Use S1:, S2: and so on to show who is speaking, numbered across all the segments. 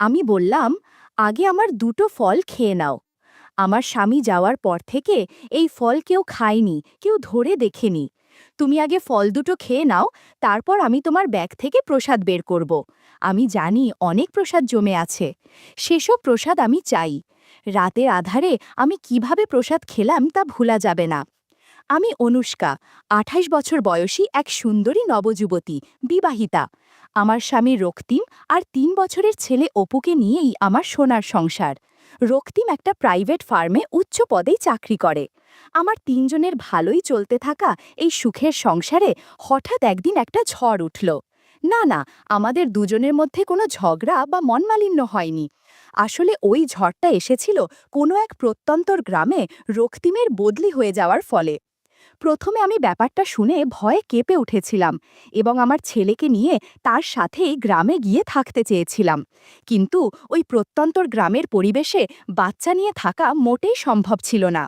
S1: আমি বললাম, আগে আমার দুটো ফল খেয়ে নাও। আমার স্বামী যাওয়ার পর থেকে এই ফল কেউ খায়নি, কেউ ধরে দেখেনি। তুমি আগে ফল দুটো খেয়ে নাও, তারপর আমি তোমার ব্যাগ থেকে প্রসাদ বের করব। আমি জানি অনেক প্রসাদ জমে আছে। সেসব প্রসাদ আমি চাই। রাতের আধারে আমি কিভাবে প্রসাদ খেলাম তা ভোলা যাবে না। আমি অনুষ্কা, ২৮ বছর বয়সী এক সুন্দরী নবযুবতী, বিবাহিতা। আমার স্বামী রক্তিম আর ৩ বছরের ছেলে অপুকে নিয়েই আমার সোনার সংসার। রক্তিম একটা প্রাইভেট ফার্মে উচ্চ পদেই চাকরি করে। আমার ৩ জনের ভালোই চলতে থাকা এই সুখের সংসারে হঠাৎ একদিন একটা ঝড় উঠল। না না, আমাদের দুজনের মধ্যে কোনো ঝগড়া বা মনমালিন্য হয়নি। আসলে ওই ঝড়টা এসেছিল কোনো এক প্রত্যন্তর গ্রামে রক্তিমের বদলি হয়ে যাওয়ার ফলে। প্রথমে আমি ব্যাপারটা শুনে ভয়ে কেঁপে উঠেছিলাম এবং আমার ছেলেকে নিয়ে তার সাথেই গ্রামে গিয়ে থাকতে চেয়েছিলাম। কিন্তু ওই প্রত্যন্তর গ্রামের পরিবেশে বাচ্চা নিয়ে থাকা মোটেই সম্ভব ছিল না।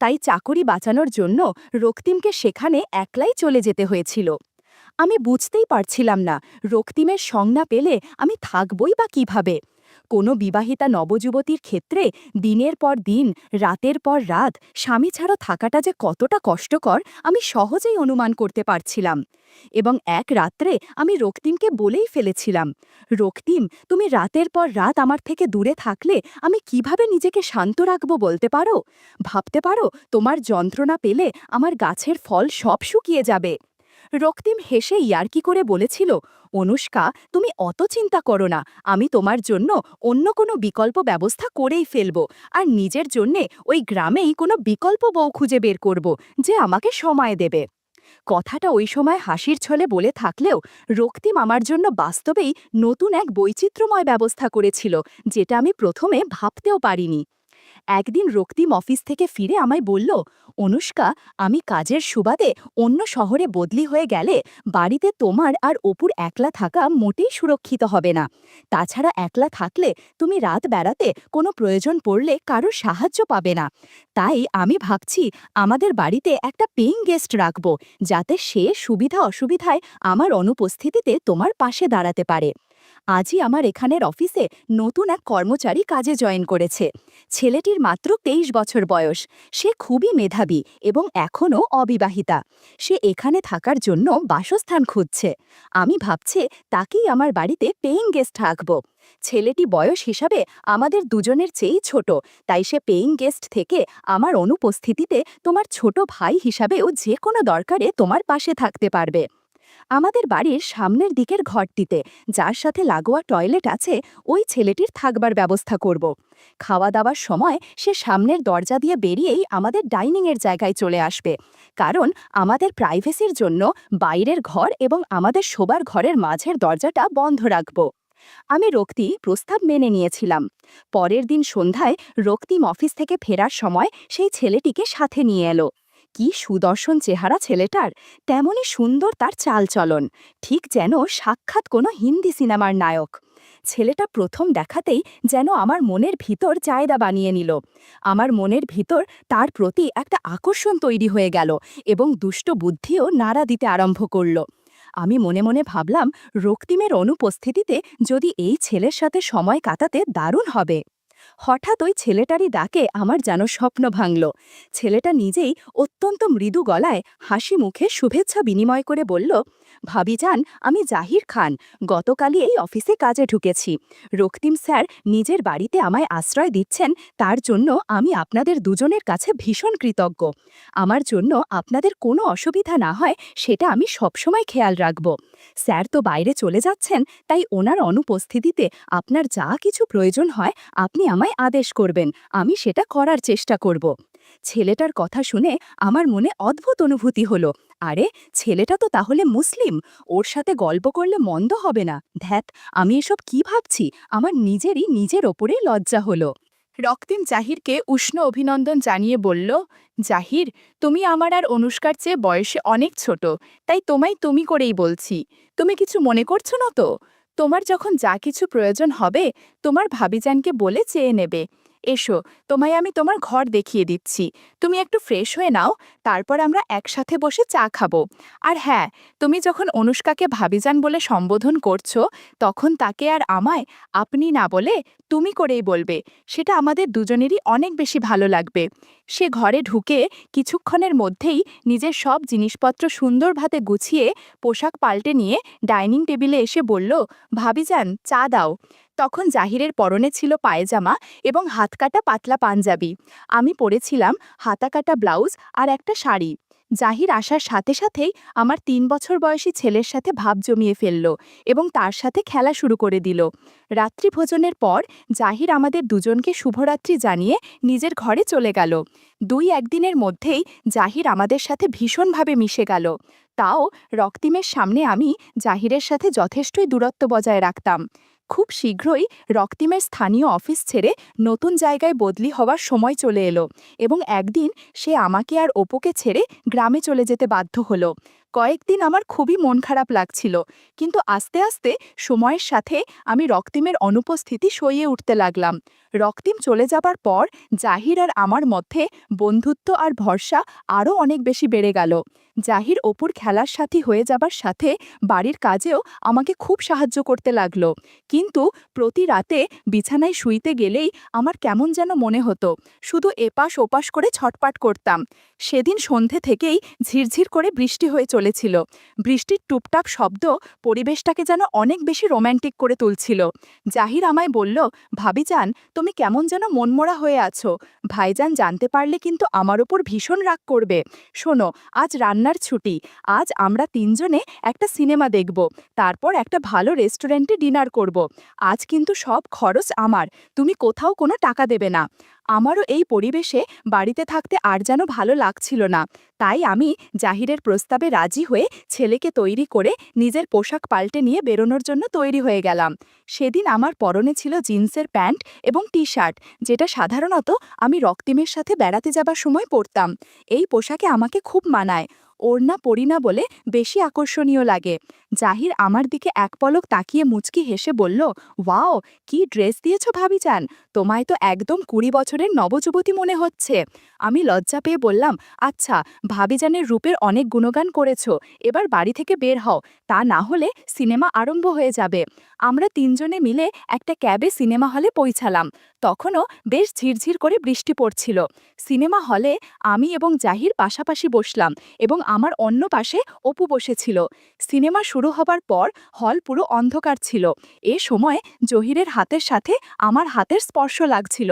S1: তাই চাকরি বাঁচানোর জন্য রক্তিমকে সেখানে একলাই চলে যেতে হয়েছিল। আমি বুঝতেই পারছিলাম না রক্তিমের সংজ্ঞা পেলে আমি থাকবই বা কিভাবে। কোনো বিবাহিতা নবযুবতীর ক্ষেত্রে দিনের পর দিন, রাতের পর রাত স্বামী ছাড়া থাকাটা যে কতটা কষ্টকর আমি সহজেই অনুমান করতে পারছিলাম। এবং এক রাত্রে আমি রক্তিমকে বলেই ফেলেছিলাম, রক্তিম, তুমি রাতের পর রাত আমার থেকে দূরে থাকলে আমি কিভাবে নিজেকে শান্ত রাখব বলতে পারো? ভাবতে পারো তোমার যন্ত্রণা পেলে আমার গাছের ফল সব শুকিয়ে যাবে। রক্তিম হেসে ইয়ার্কি করে বলেছিল, অনুষ্কা, তুমি অত চিন্তা করো না। আমি তোমার জন্য অন্য কোনো বিকল্প ব্যবস্থা করেই ফেলব, আর নিজের জন্যে ওই গ্রামেই কোনো বিকল্প বউ খুঁজে বের করব, যে আমাকে সময় দেবে। কথাটা ওই সময় হাসির ছলে বলে থাকলেও রক্তিম আমার জন্য বাস্তবেই নতুন এক বৈচিত্র্যময় ব্যবস্থা করেছিল, যেটা আমি প্রথমে ভাবতেও পারিনি। একদিন রক্তিম অফিস থেকে ফিরে আমায় বলল, অনুষ্কা, আমি কাজের সুবাদে অন্য শহরে বদলি হয়ে গেলে বাড়িতে তোমার আর অপুর একলা থাকা মোটেই সুরক্ষিত হবে না। তাছাড়া একলা থাকলে তুমি রাত বেড়াতে কোনো প্রয়োজন পড়লে কারো সাহায্য পাবে না। তাই আমি ভাবছি আমাদের বাড়িতে একটা পেইং গেস্ট রাখব, যাতে সে সুবিধা অসুবিধায় আমার অনুপস্থিতিতে তোমার পাশে দাঁড়াতে পারে। আজই আমার এখানের অফিসে নতুন এক কর্মচারী কাজে জয়েন করেছে। ছেলেটির মাত্র ২৩ বছর বয়স। সে খুবই মেধাবী এবং এখনও অবিবাহিতা। সে এখানে থাকার জন্য বাসস্থান খুঁজছে। আমি ভাবছি তাকেই আমার বাড়িতে পেইং গেস্ট রাখব। ছেলেটি বয়স হিসাবে আমাদের দুজনের চেয়েই ছোট, তাই সে পেইং গেস্ট থেকে আমার অনুপস্থিতিতে তোমার ছোট ভাই হিসাবেও যে কোনো দরকারে তোমার পাশে থাকতে পারবে। আমাদের বাড়ির সামনের দিকের ঘরটিতে, যার সাথে লাগোয়া টয়লেট আছে, ওই ছেলেটির থাকবার ব্যবস্থা করব। খাওয়া দাওয়ার সময় সে সামনের দরজা দিয়ে বেরিয়েই আমাদের ডাইনিংয়ের জায়গায় চলে আসবে, কারণ আমাদের প্রাইভেসির জন্য বাইরের ঘর এবং আমাদের শোবার ঘরের মাঝের দরজাটা বন্ধ রাখব। আমি প্রস্তাব মেনে নিয়েছিলাম। পরের দিন সন্ধ্যায় রক্তিম অফিস থেকে ফেরার সময় সেই ছেলেটিকে সাথে নিয়ে এলো। কি সুদর্শন চেহারা ছেলেটার, তেমনি সুন্দর তার চালচলন, ঠিক যেন সাক্ষাৎ কোনো হিন্দি সিনেমার নায়ক। ছেলেটা প্রথম দেখাতেই যেন আমার মনের ভিতর জায়গা বানিয়ে নিল। আমার মনের ভিতর তার প্রতি একটা আকর্ষণ তৈরি হয়ে গেল এবং দুষ্ট বুদ্ধিও নাড়া দিতে আরম্ভ করল। আমি মনে মনে ভাবলাম, রক্তিমের অনুপস্থিতিতে যদি এই ছেলের সাথে সময় কাটাতে দারুণ হবে। হঠাৎ ওই ছেলেটারই ডাকে আমার যেন স্বপ্ন ভাঙল। ছেলেটা নিজেই অত্যন্ত মৃদু গলায় হাসি মুখে শুভেচ্ছা বিনিময় করে বলল, ভাবিজান, আমি জাহির খান, গতকালই এই অফিসে কাজে ঢুকেছি। রক্তিম স্যার নিজের বাড়িতে আমায় আশ্রয় দিচ্ছেন, তার জন্য আমি আপনাদের দুজনের কাছে ভীষণ কৃতজ্ঞ। আমার জন্য আপনাদের কোনো অসুবিধা না হয় সেটা আমি সবসময় খেয়াল রাখব। স্যার তো বাইরে চলে যাচ্ছেন, তাই ওনার অনুপস্থিতিতে আপনার যা কিছু প্রয়োজন হয় আপনি আমায় আদেশ করবেন, আমি সেটা করার চেষ্টা করব। ছেলেটার কথা শুনে আমার মনে অদ্ভুত অনুভূতি হলো। আরে, ছেলেটা তো তাহলে মুসলিম, ওর সাথে গল্প করলে মন্দ হবে না। ধ্যাত, আমি এসব কি ভাবছি, আমার নিজের ওপরেই লজ্জা হলো। রক্তিম জাহিরকে উষ্ণ অভিনন্দন জানিয়ে বলল, জাহির, তুমি আমার আর অনুষ্কার চেয়ে বয়সে অনেক ছোট, তাই তোমায় তুমি করেই বলছি। তুমি কিছু মনে করছো না তো? তোমার যখন যা কিছু প্রয়োজন হবে তোমার ভাবিজানকে বলে চেয়ে নেবে। এসো, তোমায় আমি তোমার ঘর দেখিয়ে দিচ্ছি। তুমি একটু ফ্রেশ হয়ে নাও, তারপর আমরা একসাথে বসে চা খাবো। আর হ্যাঁ, তুমি যখন অনুষ্কাকে ভাবিজান বলে সম্বোধন করছো, তখন তাকে আর আমায় আপনি না বলে তুমি করেই বলবে। সেটা আমাদের দুজনেরই অনেক বেশি ভালো লাগবে। সে ঘরে ঢুকে কিছুক্ষণের মধ্যেই নিজের সব জিনিসপত্র সুন্দরভাবে গুছিয়ে পোশাক পাল্টে নিয়ে ডাইনিং টেবিলে এসে বলল, ভাবিজান চা দাও। তখন জাহিরের পরনে ছিল পায়জামা এবং হাতকাটা পাতলা পাঞ্জাবি। আমি পরেছিলাম হাতাকাটা ব্লাউজ আর একটা শাড়ি। জাহির আসার সাথে সাথেই আমার 3 বছর বয়সী ছেলের সাথে ভাব জমিয়ে ফেলল এবং তার সাথে খেলা শুরু করে দিল। রাত্রিভোজনের পর জাহির আমাদের দুজনকে শুভরাত্রি জানিয়ে নিজের ঘরে চলে গেল। 2-1 দিনের মধ্যেই জাহির আমাদের সাথে ভীষণভাবে মিশে গেল। তাও রক্তিমের সামনে আমি জাহিরের সাথে যথেষ্টই দূরত্ব বজায় রাখতাম। খুব শীঘ্রই রক্তিমের স্থানীয় অফিস ছেড়ে নতুন জায়গায় বদলি হওয়ার সময় চলে এলো এবং একদিন সে আমাকে আর অপুকে ছেড়ে গ্রামে চলে যেতে বাধ্য হলো। কয়েকদিন আমার খুবই মন খারাপ লাগছিল, কিন্তু আস্তে আস্তে সময়ের সাথে আমি রক্তিমের অনুপস্থিতি সইয়ে উঠতে লাগলাম। রক্তিম চলে যাবার পর জাহির আর আমার মধ্যে বন্ধুত্ব আর ভরসা আরও অনেক বেশি বেড়ে গেল। জাহির অপুর খেলার সাথী হয়ে যাবার সাথে বাড়ির কাজেও আমাকে খুব সাহায্য করতে লাগলো। কিন্তু প্রতি রাতে বিছানায় শুইতে গেলেই আমার কেমন যেন মনে হতো, শুধু এপাশ ওপাশ করে ছটপাট করতাম। সেদিন সন্ধে থেকেই ঝিরঝির করে বৃষ্টি হয়ে চলেছিল। বৃষ্টির টুপটাপ শব্দ পরিবেশটাকে যেন অনেক বেশি রোম্যান্টিক করে তুলছিল। জাহির আমায় বলল, ভাবিজান তুমি কেমন যেন মনমরা হয়ে আছো। ভাইজান জানতে পারলে কিন্তু আমার ওপর ভীষণ রাগ করবে। শোনো, আজ রান্নার ছুটি। আজ আমরা 3জনে একটা সিনেমা দেখব, তারপর একটা ভালো রেস্টুরেন্টে ডিনার করব। আজ কিন্তু সব খরচ আমার, তুমি কোথাও কোনো টাকা দেবে না। আমারও এই পরিবেশে বাড়িতে থাকতে আর যেন ভালো লাগছিল না। তাই আমি জাহিরের প্রস্তাবে রাজি হয়ে ছেলেকে তৈরি করে নিজের পোশাক পাল্টে নিয়ে বেরোনোর জন্য তৈরি হয়ে গেলাম। সেদিন আমার পরনে ছিল জিন্সের প্যান্ট এবং টি শার্ট, যেটা সাধারণত আমি রক্তিমের সাথে বেড়াতে যাবার সময় পরতাম। এই পোশাকে আমাকে খুব মানায়। ওড়না পরি না বলে বেশি আকর্ষণীয় লাগে। জাহির আমার দিকে এক পলক তাকিয়ে মুচকি হেসে বলল, ওয়াও, কি ড্রেস দিয়েছ ভাবিজান, তোমায় তো একদম 20 বছরের নবযুবতী মনে হচ্ছে। আমি লজ্জা পেয়ে বললাম, আচ্ছা, ভাবিজানের রূপের অনেক গুণগান করেছ, এবার বাড়ি থেকে বের হও, তা না হলে সিনেমা আরম্ভ হয়ে যাবে। আমরা 3জনে মিলে একটা ক্যাবে সিনেমা হলে পৌঁছালাম। তখনও বেশ ঝিরঝির করে বৃষ্টি পড়ছিল। সিনেমা হলে আমি এবং জাহির পাশাপাশি বসলাম এবং আমার অন্য পাশে অপু বসেছিল। সিনেমা শুরু হবার পর হল পুরো অন্ধকার ছিল। এ সময় জহিরের হাতের সাথে আমার হাতের স্পর্শ লাগছিল।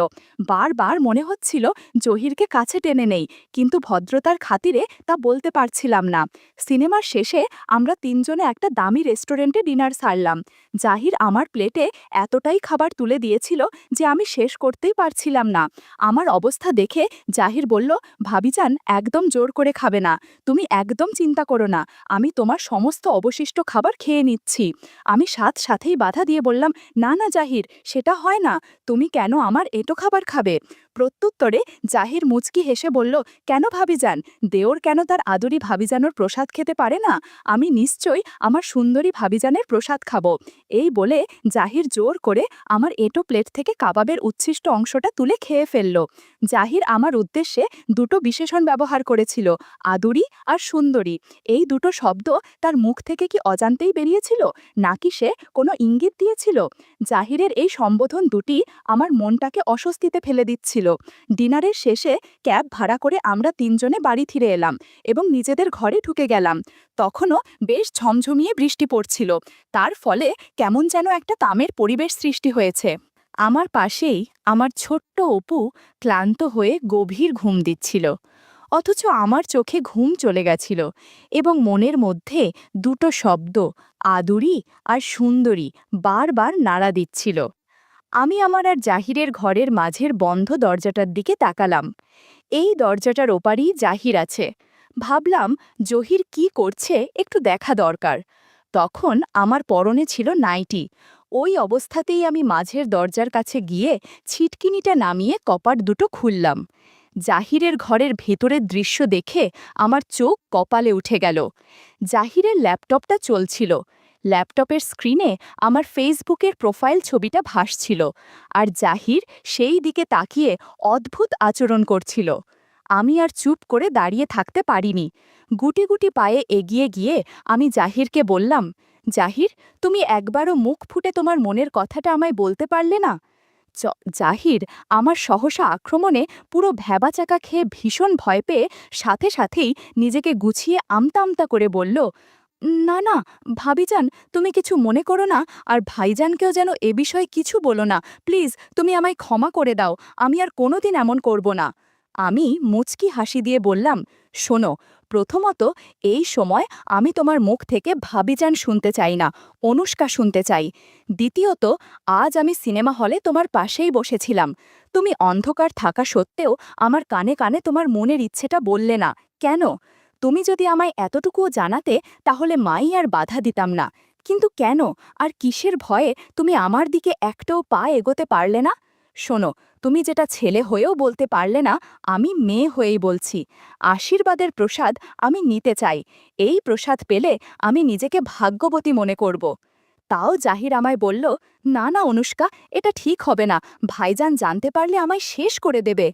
S1: বারবার মনে হচ্ছিল জহিরকে কাছে টেনে নেই, কিন্তু ভদ্রতার খাতিরে তা বলতে পারছিলাম না। সিনেমার শেষে আমরা 3জনে একটা দামি রেস্টুরেন্টে ডিনার সারলাম। জাহির আমার প্লেটে এতটাই খাবার তুলে দিয়েছিল যে আমি শেষ করতেই পারছিলাম না। আমার অবস্থা দেখে জাহির বলল, ভাবিজান একদম জোর করে খাবে না, তুমি একদম চিন্তা করো না, আমি তোমার সমস্ত অবশিষ্ট খাবার খেয়ে নিচ্ছি। আমি সাথেই বাধা দিয়ে বললাম, না না জাহির, সেটা হয় না, তুমি কেন আমার এটো খাবার খাবে? প্রত্যুত্তরে জাহির মুচকি হেসে বলল, কেন ভাবিজান, দেওর কেন তার আদরি ভাবিজানোর প্রসাদ খেতে পারে না? আমি নিশ্চয়ই আমার সুন্দরী ভাবিজানের প্রসাদ খাবো। এই বলে জাহির জোর করে আমার এটো প্লেট থেকে কাবাবের উচ্ছিষ্ট অংশটা তুলে খেয়ে ফেলল। জাহির আমার উদ্দেশ্যে দুটো বিশেষণ ব্যবহার করেছিল, আদুরি আর সুন্দরী। এই দুটো শব্দ তার মুখ থেকে কি অজান্তেই বেরিয়েছিল, নাকি সে কোনো ইঙ্গিত দিয়েছিল? জাহিরের এই সম্বোধন দুটি আমার মনটাকে অস্বস্তিতে ফেলে দিচ্ছিল। ডিনারের শেষে ক্যাব ভাড়া করে আমরা 3জনে বাড়ি ফিরে এলাম এবং নিজেদের ঘরে ঢুকে গেলাম। তখনও বেশ ঝমঝমিয়ে বৃষ্টি পড়ছিল, তার ফলে কেমন যেন একটা তামের পরিবেশ সৃষ্টি হয়েছে। আমার পাশেই আমার ছোট্ট অপু ক্লান্ত হয়ে গভীর ঘুম দিচ্ছিল, অথচ আমার চোখে ঘুম চলে গেছিল এবং মনের মধ্যে দুটো শব্দ, আদুরি আর সুন্দরী, বারবার নাড়া দিচ্ছিল। আমি আমার আর জাহিরের ঘরের মাঝের বন্ধ দরজাটার দিকে তাকালাম। এই দরজাটার ওপারেই জাহির আছে। ভাবলাম জহির কি করছে একটু দেখা দরকার। তখন আমার পরনে ছিল নাইটি। ওই অবস্থাতেই আমি মাঝের দরজার কাছে গিয়ে ছিটকিনিটা নামিয়ে কপাট দুটো খুললাম। জাহিরের ঘরের ভেতরের দৃশ্য দেখে আমার চোখ কপালে উঠে গেল। জাহিরের ল্যাপটপটা চলছিল। ল্যাপটপের স্ক্রিনে আমার ফেসবুকের প্রোফাইল ছবিটা ভাসছিল, আর জাহির সেই দিকে তাকিয়ে অদ্ভুত আচরণ করছিল। আমি আর চুপ করে দাঁড়িয়ে থাকতে পারিনি। গুটি গুটি পায়ে এগিয়ে গিয়ে আমি জাহিরকে বললাম, জাহির, তুমি একবারও মুখ ফুটে তোমার মনের কথাটা আমায় বলতে পারলে না? জাহির আমার সহসা আক্রমণে পুরো ভ্যাবাচাকা খেয়ে ভীষণ ভয় পেয়ে সাথে সাথেই নিজেকে গুছিয়ে আমতা আমতা করে বলল, না না, ভাবিজান, তুমি কিছু মনে করো না, আর ভাইজানকেও যেন এ বিষয়ে কিছু বলো না, প্লিজ তুমি আমায় ক্ষমা করে দাও, আমি আর কোনোদিন এমন করব না। আমি মুচকি হাসি দিয়ে বললাম, শোনো, প্রথমত এই সময় আমি তোমার মুখ থেকে ভাবিজান শুনতে চাই না, অনুষ্কা শুনতে চাই। দ্বিতীয়ত, আজ আমি সিনেমা হলে তোমার পাশেই বসেছিলাম, তুমি অন্ধকার থাকা সত্ত্বেও আমার কানে কানে তোমার মনের ইচ্ছেটা বললে না কেন? তুমি যদি আমায় এতটুকুও জানাতে তাহলে মাই আর বাধা দিতাম না, কিন্তু কেন আর কিসের ভয়ে তুমি আমার দিকে একটাও পা এগোতে পারলে না? শোনো, তুমি যেটা ছেলে হয়েও বলতে পারলে না, আমি মেয়ে হয়েই বলছি, আশীর্বাদের প্রসাদ আমি নিতে চাই। এই প্রসাদ পেলে আমি নিজেকে ভাগ্যবতী মনে করব। তাও জাহির আমায় বলল, না না অনুষ্কা, এটা ঠিক হবে না, ভাইজান জানতে পারলে আমায় শেষ করে দেবে।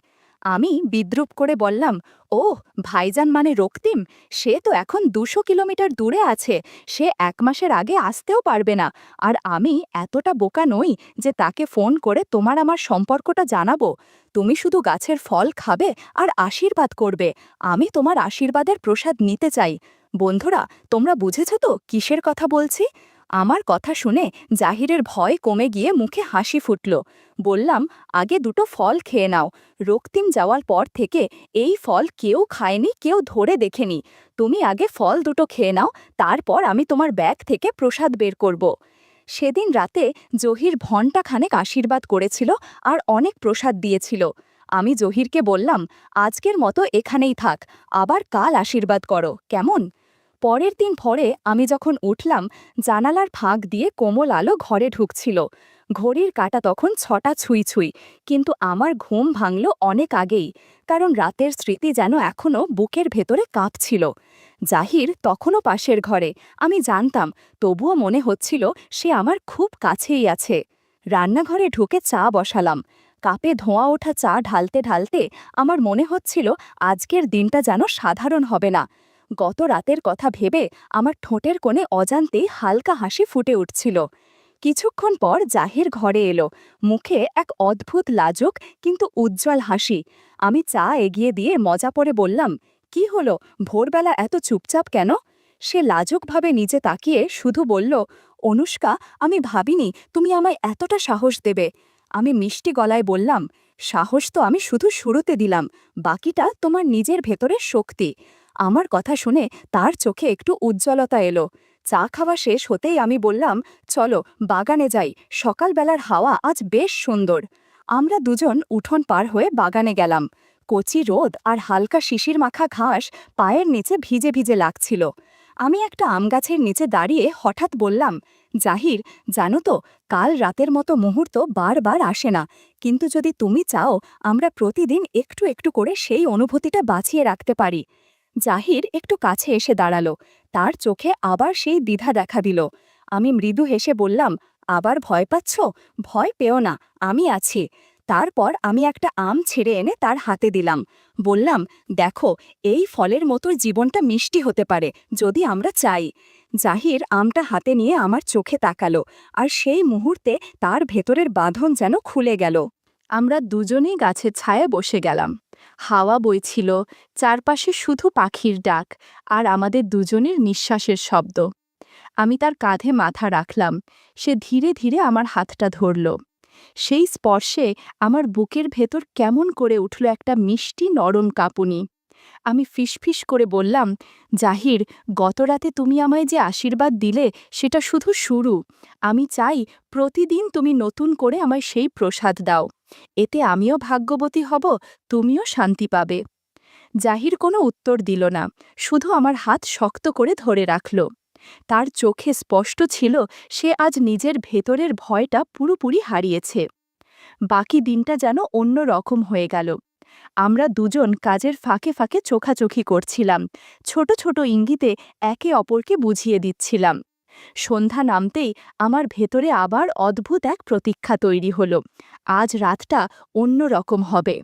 S1: আমি বিদ্রূপ করে বললাম, ও, ভাইজান মানে রক্তিম, সে তো এখন ২০০ কিলোমিটার দূরে আছে, সে ১ মাসের আগে আসতেও পারবে না, আর আমি এতটা বোকা নই যে তাকে ফোন করে তোমার আমার সম্পর্কটা জানাবো। তুমি শুধু গাছের ফল খাবে আর আশীর্বাদ করবে, আমি তোমার আশীর্বাদের প্রসাদ নিতে চাই। বন্ধুরা, তোমরা বুঝেছ তো কিসের কথা বলছি? আমার কথা শুনে জাহিরের ভয় কমে গিয়ে মুখে হাসি ফুটল। বললাম, আগে দুটো ফল খেয়ে নাও, রক্তিম যাওয়ার পর থেকে এই ফল কেউ খায়নি, কেউ ধরে দেখেনি। তুমি আগে ফল দুটো খেয়ে নাও, তারপর আমি তোমার ব্যাগ থেকে প্রসাদ বের করব। সেদিন রাতে জহির ঘণ্টাখানেক আশীর্বাদ করেছিল আর অনেক প্রসাদ দিয়েছিল। আমি জহিরকে বললাম, আজকের মতো এখানেই থাক, আবার কাল আশীর্বাদ করো, কেমন? পরের দিন ভোরে আমি যখন উঠলাম, জানালার ফাঁক দিয়ে কোমল আলো ঘরে ঢুকছিল। ঘড়ির কাঁটা তখন ৬টা ছুঁই ছুঁই, কিন্তু আমার ঘুম ভাঙল অনেক আগেই, কারণ রাতের স্মৃতি যেন এখনও বুকের ভেতরে কাঁপছিল। জাহির তখনও পাশের ঘরে, আমি জানতাম, তবুও মনে হচ্ছিল সে আমার খুব কাছেই আছে। রান্নাঘরে ঢুকে চা বসালাম। কাপে ধোঁয়া ওঠা চা ঢালতে ঢালতে আমার মনে হচ্ছিল আজকের দিনটা যেন সাধারণ হবে না। গত রাতের কথা ভেবে আমার ঠোঁটের কোণে অজান্তেই হালকা হাসি ফুটে উঠছিল। কিছুক্ষণ পর জাহির ঘরে এলো, মুখে এক অদ্ভুত লাজুক কিন্তু উজ্জ্বল হাসি। আমি চা এগিয়ে দিয়ে মজা করে বললাম, কি হলো, ভোরবেলা এত চুপচাপ কেন? সে লাজুকভাবে নিচে তাকিয়ে শুধু বলল, অনুষ্কা, আমি ভাবিনি তুমি আমায় এতটা সাহস দেবে। আমি মিষ্টি গলায় বললাম, সাহস তো আমি শুধু শুরুতে দিলাম, বাকিটা তোমার নিজের ভেতরের শক্তি। আমার কথা শুনে তার চোখে একটু উজ্জ্বলতা এলো। চা খাওয়া শেষ হতেই আমি বললাম, চলো বাগানে যাই, সকালবেলার হাওয়া আজ বেশ সুন্দর। আমরা দুজন উঠোন পার হয়ে বাগানে গেলাম। কচি রোদ আর হালকা শিশির মাখা ঘাস পায়ের নিচে ভিজে ভিজে লাগছিল। আমি একটা আম গাছের নিচে দাঁড়িয়ে হঠাৎ বললাম, জাহির, জানো তো, কাল রাতের মতো মুহূর্ত বারবার আসে না, কিন্তু যদি তুমি চাও আমরা প্রতিদিন একটু একটু করে সেই অনুভূতিটা বাঁচিয়ে রাখতে পারি। জাহির একটু কাছে এসে দাঁড়ালো, তার চোখে আবার সেই দ্বিধা দেখা দিল। আমি মৃদু হেসে বললাম, আবার ভয় পাচ্ছ? ভয় পেও না, আমি আছি। তারপর আমি একটা আম ছিঁড়ে এনে তার হাতে দিলাম। বললাম, দেখো, এই ফলের মতো জীবনটা মিষ্টি হতে পারে যদি আমরা চাই। জাহির আমটা হাতে নিয়ে আমার চোখে তাকালো, আর সেই মুহূর্তে তার ভেতরের বাঁধন যেন খুলে গেল। আমরা দুজনেই গাছের ছায়ায় বসে গেলাম। হাওয়া বইছিল, চারপাশে শুধু পাখির ডাক আর আমাদের দুজনের নিঃশ্বাসের শব্দ। আমি তার কাঁধে মাথা রাখলাম, সে ধীরে ধীরে আমার হাতটা ধরল। সেই স্পর্শে আমার বুকের ভেতর কেমন করে উঠল একটা মিষ্টি নরম কাঁপুনি। আমি ফিসফিস করে বললাম, জাহির, গতরাতে তুমি আমায় যে আশীর্বাদ দিলে সেটা শুধু শুরু। আমি চাই প্রতিদিন তুমি নতুন করে আমায় সেই প্রসাদ দাও। এতে আমিও ভাগ্যবতী হব, তুমিও শান্তি পাবে। জাহির কোনো উত্তর দিল না, শুধু আমার হাত শক্ত করে ধরে রাখল। তার চোখে স্পষ্ট ছিল সে আজ নিজের ভেতরের ভয়টা পুরোপুরি হারিয়েছে। বাকি দিনটা যেন অন্য রকম হয়ে গেল। আমরা দুজন কাজের ফাঁকে ফাঁকে চোখাচোখি করছিলাম, ছোট ছোট ইঙ্গিতে একে অপরকে বুঝিয়ে দিচ্ছিলাম। সন্ধ্যা নামতেই আমার ভেতরে আবার অদ্ভুত এক প্রতীক্ষা তৈরি হলো। আজ রাতটা অন্য রকম হবে।